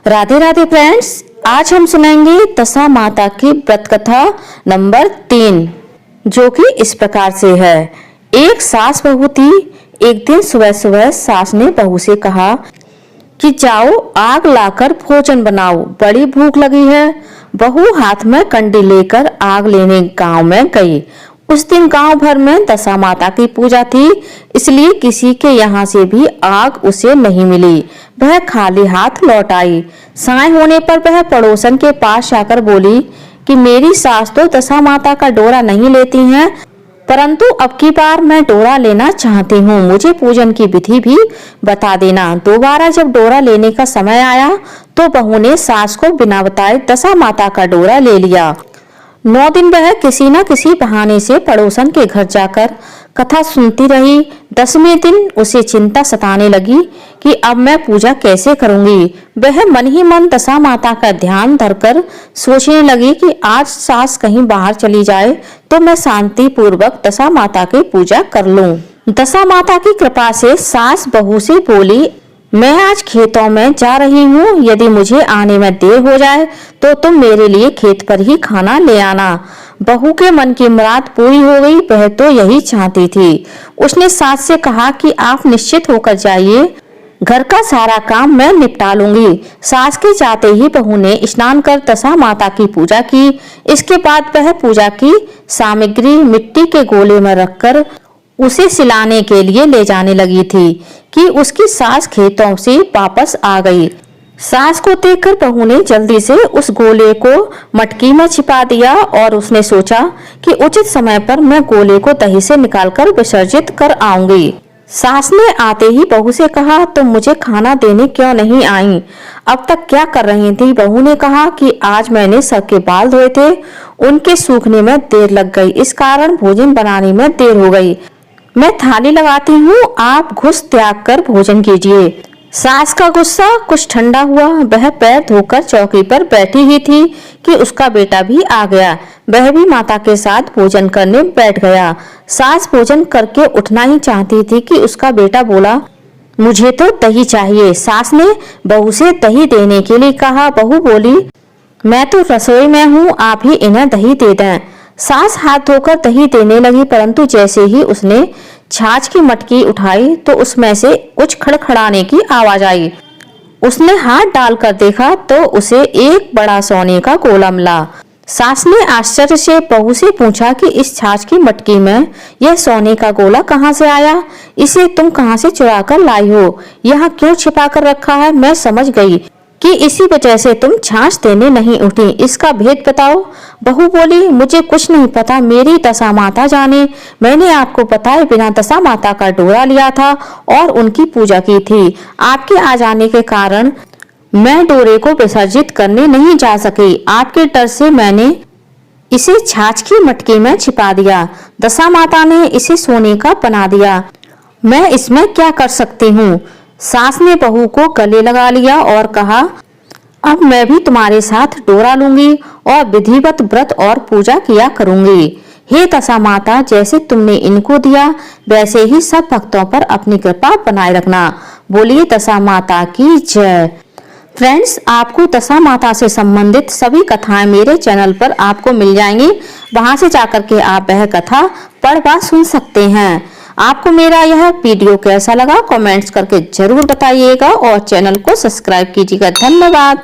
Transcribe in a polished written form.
Radhe Radhe friends, आज हम सुनेंगे दशा माता की व्रत कथा नंबर 3, जो कि इस प्रकार से है। एक सास बहू थी। एक दिन सुबह सुबह सास ने बहू से कहा कि जाओ आग लाकर भोजन बनाओ, बड़ी भूख लगी है। बहू हाथ में कंडी लेकर आग लेने गांव में गई। उस दिन गांव भर में दशा माता की पूजा थी, इसलिए किसी के यहाँ से भी आग उसे नहीं मिली। वह खाली हाथ लौट आई। साय होने पर वह पड़ोसन के पास जाकर बोली कि मेरी सास तो दशा माता का डोरा नहीं लेती हैं, परंतु अब की बार मैं डोरा लेना चाहती हूँ, मुझे पूजन की विधि भी बता देना। दोबारा जब डोरा लेने का समय आया तो बहू ने सास को बिना बताए दशा माता का डोरा ले लिया। 9 दिन वह किसी न किसी बहाने से पड़ोसन के घर जाकर कथा सुनती रही। 10वें दिन उसे चिंता सताने लगी कि अब मैं पूजा कैसे करूंगी। वह मन ही मन दशा माता का ध्यान धरकर सोचने लगी कि आज सास कहीं बाहर चली जाए तो मैं शांति पूर्वक दशा माता की पूजा कर लूं। दशा माता की कृपा से सास बहू से बोली, मैं आज खेतों में जा रही हूँ, यदि मुझे आने में देर हो जाए तो तुम मेरे लिए खेत पर ही खाना ले आना। बहू के मन की मुराद पूरी हो गई, वह तो यही चाहती थी। उसने सास से कहा कि आप निश्चित होकर जाइए, घर का सारा काम मैं निपटा लूंगी। सास के जाते ही बहू ने स्नान कर दशा माता की पूजा की। इसके बाद वह पूजा की सामग्री मिट्टी के गोले में रखकर उसे सिलाने के लिए ले जाने लगी थी कि उसकी सास खेतों से वापस आ गई। सास को देखकर बहू ने जल्दी से उस गोले को मटकी में छिपा दिया और उसने सोचा कि उचित समय पर मैं गोले को दही से निकालकर विसर्जित कर आऊंगी। सास ने आते ही बहू से कहा, तुम मुझे खाना देने क्यों नहीं आई? अब तक क्या कर रही थी? बहू ने कहा कि आज मैंने सबके बाल धोए थे, उनके सूखने में देर लग गई, इस कारण भोजन बनाने में देर हो गई। मैं थाली लगाती हूँ, आप घुस त्याग कर भोजन कीजिए। सास का गुस्सा कुछ ठंडा हुआ। वह पैर धोकर चौकी पर बैठी ही थी कि उसका बेटा भी आ गया। वह भी माता के साथ भोजन करने बैठ गया। सास भोजन करके उठना ही चाहती थी कि उसका बेटा बोला, मुझे तो दही चाहिए। सास ने बहू से दही देने के लिए कहा। बहू बोली, मैं तो रसोई में हूँ, आप ही इन्हें दही दे दें। सास हाथ धोकर दही देने लगी, परंतु जैसे ही उसने छाछ की मटकी उठाई तो उसमें से कुछ खड़खड़ाने की आवाज आई। उसने हाथ डालकर देखा तो उसे एक बड़ा सोने का गोला मिला। सास ने आश्चर्य से बहू से पूछा कि इस छाछ की मटकी में यह सोने का गोला कहाँ से आया? इसे तुम कहाँ से चुरा कर लाई हो? यहाँ क्यों छिपा कर रखा है? मैं समझ गई कि इसी वजह से तुम छाछ देने नहीं उठी, इसका भेद बताओ। बहू बोली, मुझे कुछ नहीं पता, मेरी दशा माता जाने। मैंने आपको बताए बिना दशा माता का डोरा लिया था और उनकी पूजा की थी। आपके आ जाने के कारण मैं डोरे को विसर्जित करने नहीं जा सकी। आपके डर से मैंने इसे छाछ की मटकी में छिपा दिया। दशा माता ने इसे सोने का बना दिया, मैं इसमें क्या कर सकती हूँ? सास ने बहू को गले लगा लिया और कहा, अब मैं भी तुम्हारे साथ डोरा लूंगी और विधिवत व्रत और पूजा किया करूंगी। हे दशा माता, जैसे तुमने इनको दिया वैसे ही सब भक्तों पर अपनी कृपा बनाए रखना। बोलिए दशा माता की जय। फ्रेंड्स, आपको दशा माता से संबंधित सभी कथाएं मेरे चैनल पर आपको मिल जाएंगी। वहां से जाकर के आप वह कथा पढ़ व सुन सकते हैं। आपको मेरा यह वीडियो कैसा लगा कमेंट्स करके जरूर बताइएगा और चैनल को सब्सक्राइब कीजिएगा। धन्यवाद।